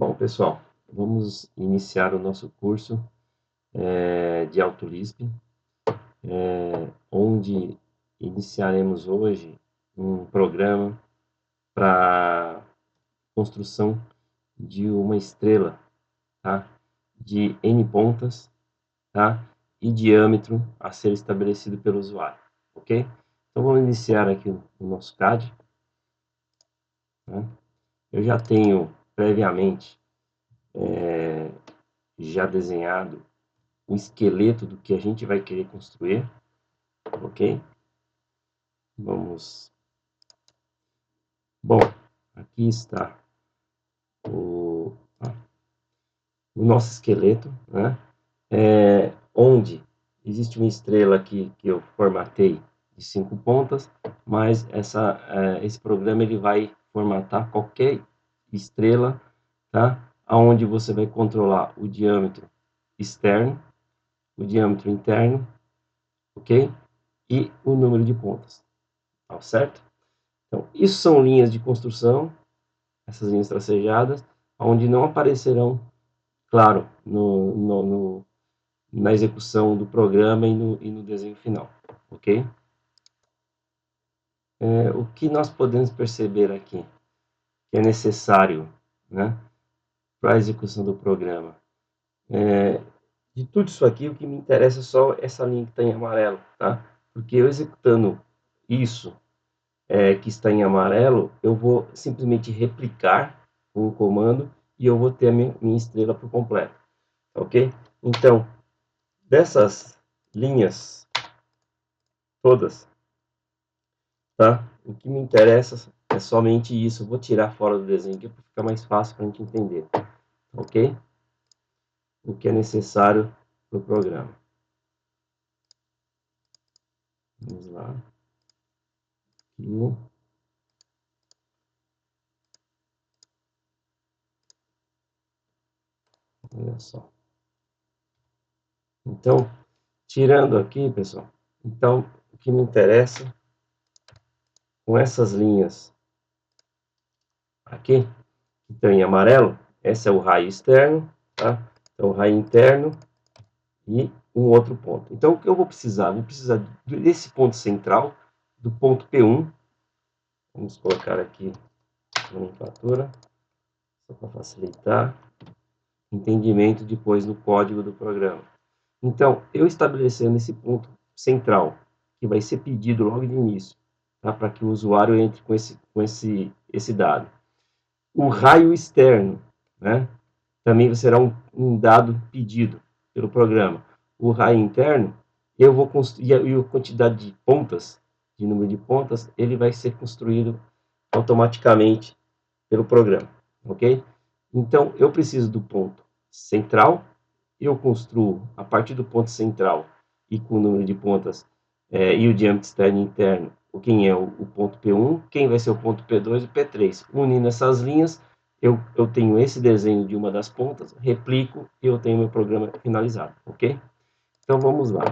Bom, pessoal, vamos iniciar o nosso curso de AutoLisp, onde iniciaremos hoje um programa para construção de uma estrela, tá? De N pontas, tá? E diâmetro a ser estabelecido pelo usuário, ok? Então vamos iniciar aqui o nosso CAD, tá? Eu já tenho previamente já desenhado o esqueleto do que a gente vai querer construir, ok? Vamos. Bom, aqui está o, o nosso esqueleto, né? Onde existe uma estrela aqui que eu formatei de 5 pontas, mas esse programa ele vai formatar qualquer estrela, tá? Onde você vai controlar o diâmetro externo, o diâmetro interno, ok? E o número de pontas, tá certo? Então, isso são linhas de construção, essas linhas tracejadas, onde não aparecerão, claro, na execução do programa e no desenho final, ok? O que nós podemos perceber aqui que é necessário, né, para a execução do programa? De tudo isso aqui, o que me interessa é só essa linha que está em amarelo, tá? Porque eu executando isso que está em amarelo, eu vou simplesmente replicar o comando e eu vou ter a minha estrela por completo, ok? Então, dessas linhas todas, tá? O que me interessa é somente isso. Eu vou tirar fora do desenho aqui para ficar mais fácil para a gente entender, ok? O que é necessário para o programa. Vamos lá. Aqui. Olha só. Então, tirando aqui, pessoal, então, o que me interessa com essas linhas aqui, que estão em amarelo, esse é o raio externo, tá? Então, o raio interno e um outro ponto. Então, o que eu vou precisar? Vou precisar desse ponto central, do ponto P1. Vamos colocar aqui a nomenclatura, só para facilitar entendimento depois no código do programa. Então, eu estabelecendo esse ponto central, que vai ser pedido logo de início, tá? Para que o usuário entre com esse dado. O raio externo, né? Também será um dado pedido pelo programa. O raio interno, eu vou construir, e a quantidade de pontas, de número de pontas, ele vai ser construído automaticamente pelo programa, ok? Então, eu preciso do ponto central, eu construo a partir do ponto central e com o número de pontas e o diâmetro externo e interno, quem é o ponto P1, quem vai ser o ponto P2 e o P3. Unindo essas linhas, eu tenho esse desenho de uma das pontas, replico e eu tenho meu programa finalizado, ok? Então, vamos lá.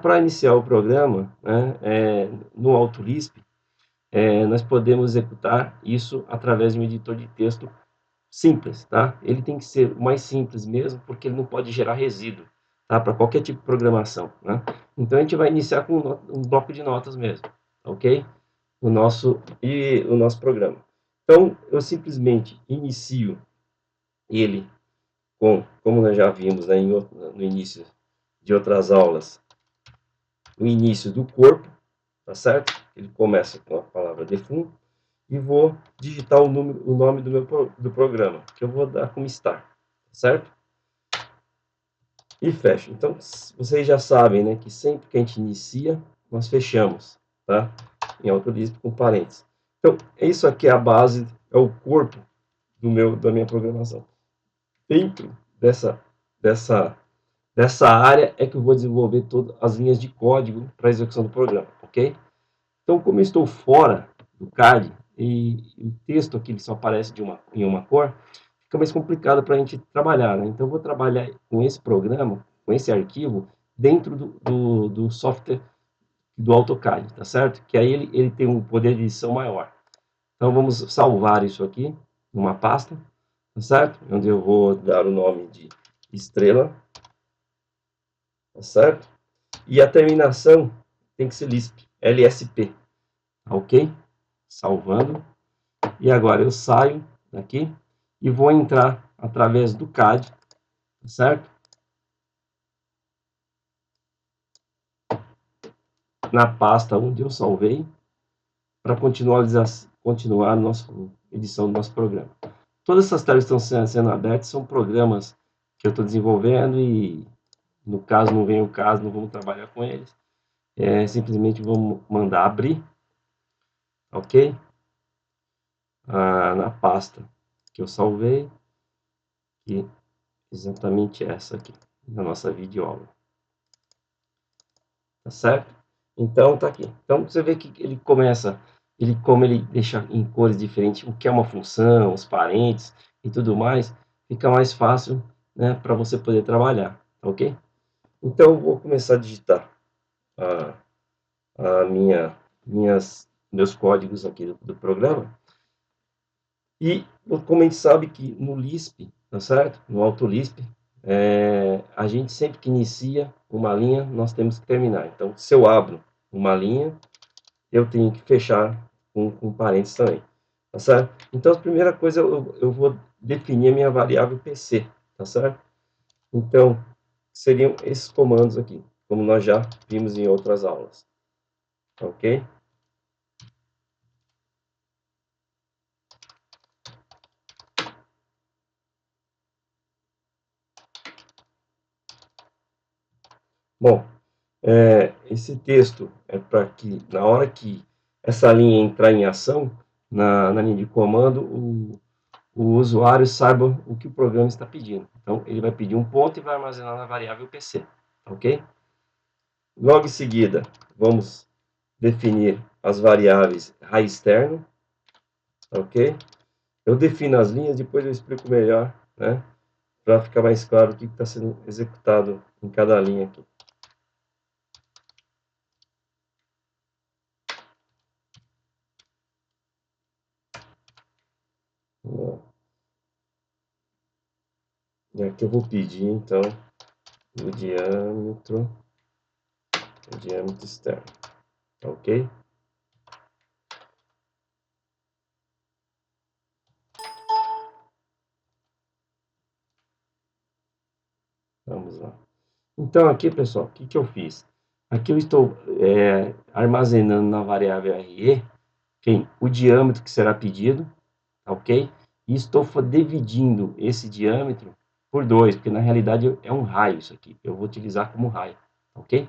Para iniciar o programa, né, no AutoLisp, nós podemos executar isso através de um editor de texto simples, tá? Ele tem que ser o mais simples mesmo, porque ele não pode gerar resíduo, tá? Para qualquer tipo de programação, né? Então a gente vai iniciar com um bloco de notas mesmo, ok? O nosso programa. Então eu simplesmente inicio ele como nós já vimos, né, no início de outras aulas, o início do corpo, tá certo? Ele começa com a palavra defundo e vou digitar o nome do programa, que eu vou dar como start, certo? E fecho. Então, vocês já sabem, né, que sempre que a gente inicia, nós fechamos, tá? Em AutoLisp com parênteses. Então, isso aqui é a base, é o corpo da minha programação. Dentro dessa, dessa área é que eu vou desenvolver todas as linhas de código para a execução do programa, ok? Então, como eu estou fora do CAD e o texto aqui ele só aparece em uma cor, fica mais complicado para a gente trabalhar, né? Então, eu vou trabalhar com esse programa, com esse arquivo, dentro do software do AutoCAD, tá certo? Que aí ele tem um poder de edição maior. Então, vamos salvar isso aqui numa pasta, tá certo? Onde eu vou dar o nome de estrela, tá certo? E a terminação tem que ser Lisp, LSP, tá ok? Salvando. E agora eu saio daqui e vou entrar através do CAD, tá certo? Na pasta onde eu salvei, para continuar a nossa edição do nosso programa. Todas essas telas que estão sendo abertas são programas que eu estou desenvolvendo e, no caso, não vem o caso, não vamos trabalhar com eles. Simplesmente vamos mandar abrir, ok? Na pasta que eu salvei, que é exatamente essa aqui, na nossa videoaula. Tá certo? Então, tá aqui. Então, você vê que ele começa, como ele deixa em cores diferentes o que é uma função, os parênteses e tudo mais, fica mais fácil, né, para você poder trabalhar, ok? Então, eu vou começar a digitar a, meus códigos aqui do programa. E, como a gente sabe que no Lisp, tá certo? No AutoLisp, a gente sempre que inicia uma linha, nós temos que terminar. Então, se eu abro uma linha, eu tenho que fechar com parênteses também, tá certo? Então, a primeira coisa, eu vou definir a minha variável PC, tá certo? Então, seriam esses comandos aqui, como nós já vimos em outras aulas, ok? Bom, esse texto é para que, na hora que essa linha entrar em ação, na linha de comando, o usuário saiba o que o programa está pedindo. Então, ele vai pedir um ponto e vai armazenar na variável PC, ok? Logo em seguida, vamos definir as variáveis raiz externo, ok? Eu defino as linhas, depois eu explico melhor, né? Para ficar mais claro o que está sendo executado em cada linha aqui. E aqui eu vou pedir, então, o diâmetro externo, ok? Vamos lá. Então, aqui, pessoal, o que eu fiz? Aqui eu estou armazenando na variável RE o diâmetro que será pedido, ok? E estou dividindo esse diâmetro por 2, porque na realidade é um raio isso aqui. Eu vou utilizar como raio, ok?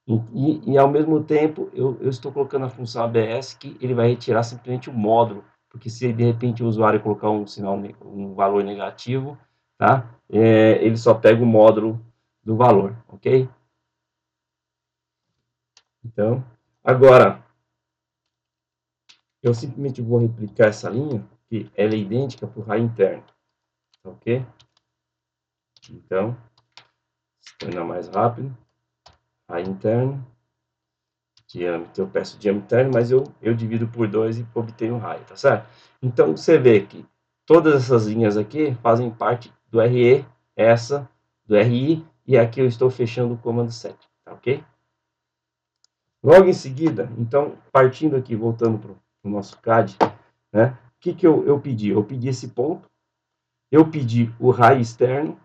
E ao mesmo tempo, eu estou colocando a função ABS que ele vai retirar simplesmente o módulo, porque se de repente o usuário colocar um sinal, um valor negativo, tá? Ele só pega o módulo do valor, ok? Então, agora, eu simplesmente vou replicar essa linha, que ela é idêntica para o raio interno, ok? Então, se tornar mais rápido, raio interno, diâmetro, eu peço diâmetro interno, mas eu divido por 2 e obtenho um raio, tá certo? Então, você vê que todas essas linhas aqui fazem parte do RE, essa do RI, e aqui eu estou fechando o comando 7, tá ok? Logo em seguida, então, partindo aqui, voltando para o nosso CAD, né? O que eu pedi? Eu pedi esse ponto, eu pedi o raio externo,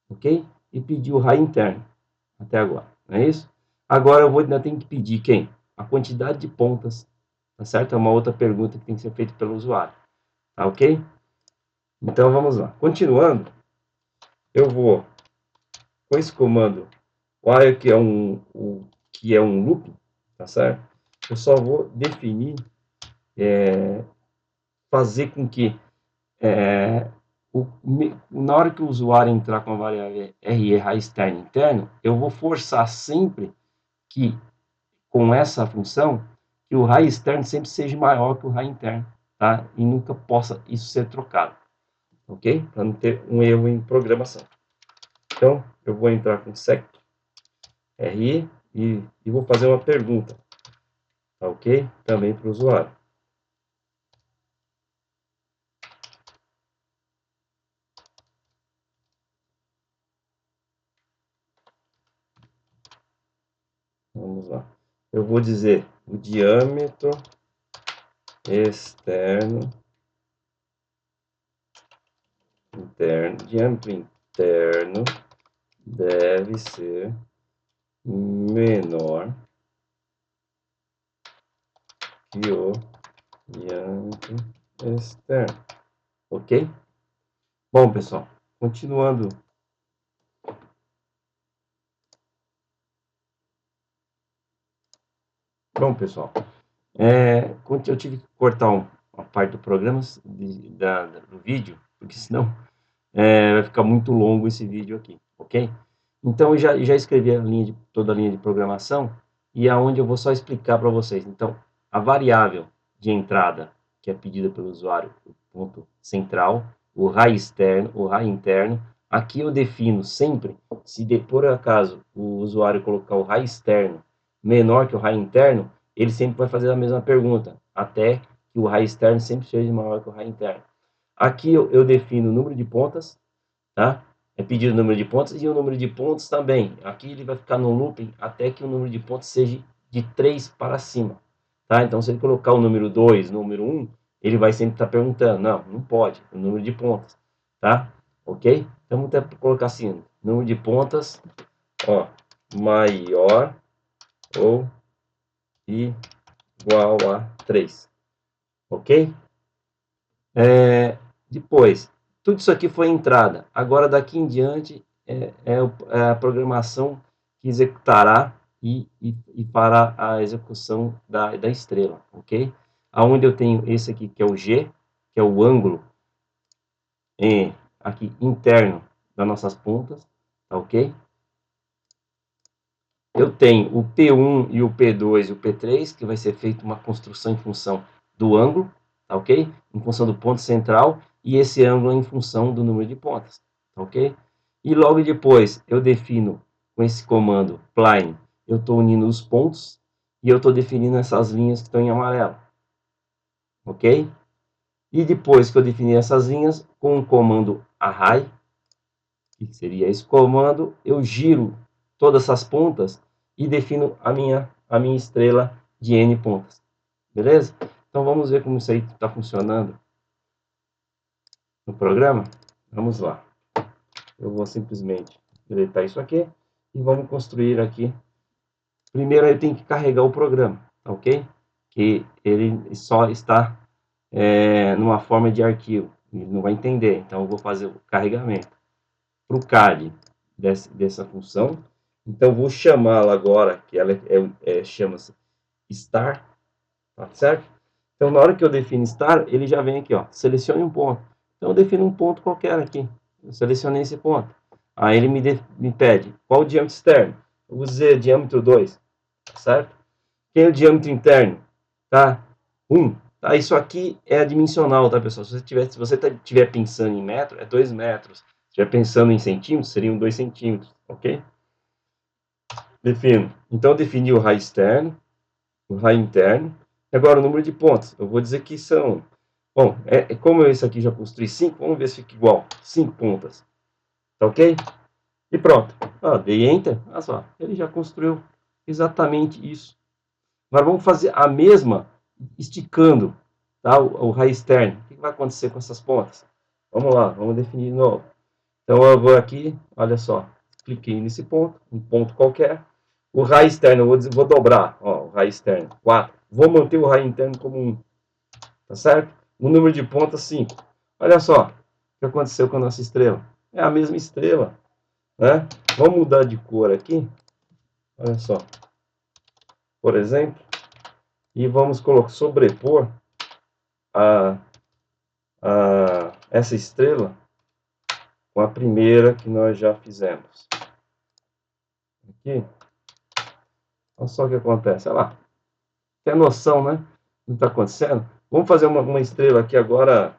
ok? E pedi o raio interno, até agora, não é isso? Agora eu ainda tenho que pedir quem? A quantidade de pontas, tá certo? É uma outra pergunta que tem que ser feita pelo usuário, tá ok? Então vamos lá. Continuando, eu vou com esse comando while, que é um loop, tá certo? Eu só vou definir, fazer com que na hora que o usuário entrar com a variável RE raiz externo interno, eu vou forçar sempre que, com essa função, que o raio externo sempre seja maior que o raio interno, tá? E nunca possa isso ser trocado, ok? Para não ter um erro em programação. Então, eu vou entrar com sec RE e vou fazer uma pergunta, tá ok? Também para o usuário. Vamos lá. Eu vou dizer o diâmetro externo, diâmetro interno deve ser menor que o diâmetro externo, ok? Bom, pessoal, continuando. Bom, pessoal, eu tive que cortar uma parte do programa, do vídeo, porque senão vai ficar muito longo esse vídeo aqui, ok? Então, eu já escrevi toda a linha de programação, e é onde eu vou só explicar para vocês. Então, a variável de entrada, que é pedida pelo usuário, o ponto central, o RAI externo, o RAI interno, aqui eu defino sempre, se por acaso o usuário colocar o RAI externo menor que o RAI interno, ele sempre vai fazer a mesma pergunta, até que o RAI externo sempre seja maior que o RAI interno. Aqui eu defino o número de pontas, tá? É pedido o número de pontos e o número de pontos também. Aqui ele vai ficar no looping até que o número de pontos seja de 3 para cima, tá? Então, se ele colocar o número 2, número 1, ele vai sempre estar perguntando. Não, não pode, o número de pontas, tá? Ok? Então, vamos até colocar assim, número de pontas, ó, maior ou igual a 3, ok? Depois, tudo isso aqui foi entrada. Agora, daqui em diante, é a programação que executará e fará a execução da estrela, ok? Aonde eu tenho esse aqui, que é o G, que é o ângulo aqui interno das nossas pontas, tá ok? Eu tenho o P1 e o P2 e o P3, que vai ser feita uma construção em função do ângulo, tá ok? Em função do ponto central, e esse ângulo em função do número de pontas, tá ok? E logo depois eu defino com esse comando plane, eu estou unindo os pontos e eu estou definindo essas linhas que estão em amarelo, ok? E depois que eu definir essas linhas, com o comando array, que seria esse comando, eu giro todas essas pontas e defino a minha estrela de N pontas. Beleza? Então vamos ver como isso aí está funcionando no programa. Vamos lá. Eu vou simplesmente deletar isso aqui e vamos construir aqui. Primeiro eu tenho que carregar o programa, ok? Que ele só está numa forma de arquivo, ele não vai entender. Então eu vou fazer o carregamento para o CAD dessa função. Então, vou chamá-la agora, que ela chama-se star, tá certo? Então, na hora que eu defino star, ele já vem aqui, ó, selecione um ponto. Então, eu defino um ponto qualquer aqui. Eu selecionei esse ponto. Aí ele me pede qual o diâmetro externo. Eu vou dizer diâmetro 2, certo? Quem é o diâmetro interno? Tá? 1. Tá? Isso aqui é adimensional, tá, pessoal? Se você estiver pensando em metro, é 2 metros. Se estiver pensando em centímetros, seriam 2 centímetros, ok? Defino. Então, eu defini o raio externo, o raio interno. Agora, o número de pontos. Eu vou dizer que são... Bom, como esse aqui já construí 5, vamos ver se fica igual. 5 pontas. Tá ok? E pronto. Dei Enter. Olha só, ele já construiu exatamente isso. Agora, vamos fazer a mesma esticando, tá? o raio externo. O que vai acontecer com essas pontas? Vamos lá, vamos definir de novo. Então, eu vou aqui, olha só. Cliquei nesse ponto, um ponto qualquer. O raio externo, eu vou dobrar, ó, o raio externo, 4. Vou manter o raio interno como 1, tá certo? O número de pontas, 5. Olha só o que aconteceu com a nossa estrela. É a mesma estrela, né? Vamos mudar de cor aqui, olha só. Por exemplo, e vamos sobrepor essa estrela com a primeira que nós já fizemos. Aqui. Olha só o que acontece, olha lá. Tem noção, né? Do que está acontecendo? Vamos fazer uma estrela aqui agora,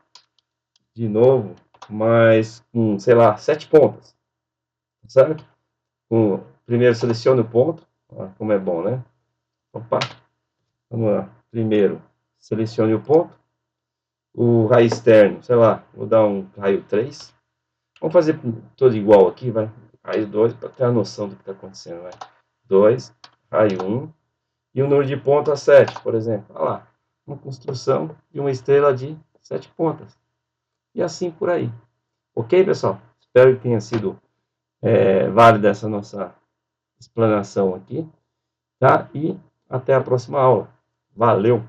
de novo, mas com, sei lá, 7 pontas. Certo? Primeiro selecione o ponto. Olha como é bom, né? Opa. Vamos lá. Primeiro, selecione o ponto. O raio externo, sei lá, vou dar um raio 3. Vamos fazer todo igual aqui, vai. Raio 2, para ter a noção do que está acontecendo, vai. 2, raio 1, e o número de pontas 7, por exemplo. Olha lá, uma construção de uma estrela de 7 pontas. E assim por aí. Ok, pessoal? Espero que tenha sido válida essa nossa explanação aqui. Tá? E até a próxima aula. Valeu!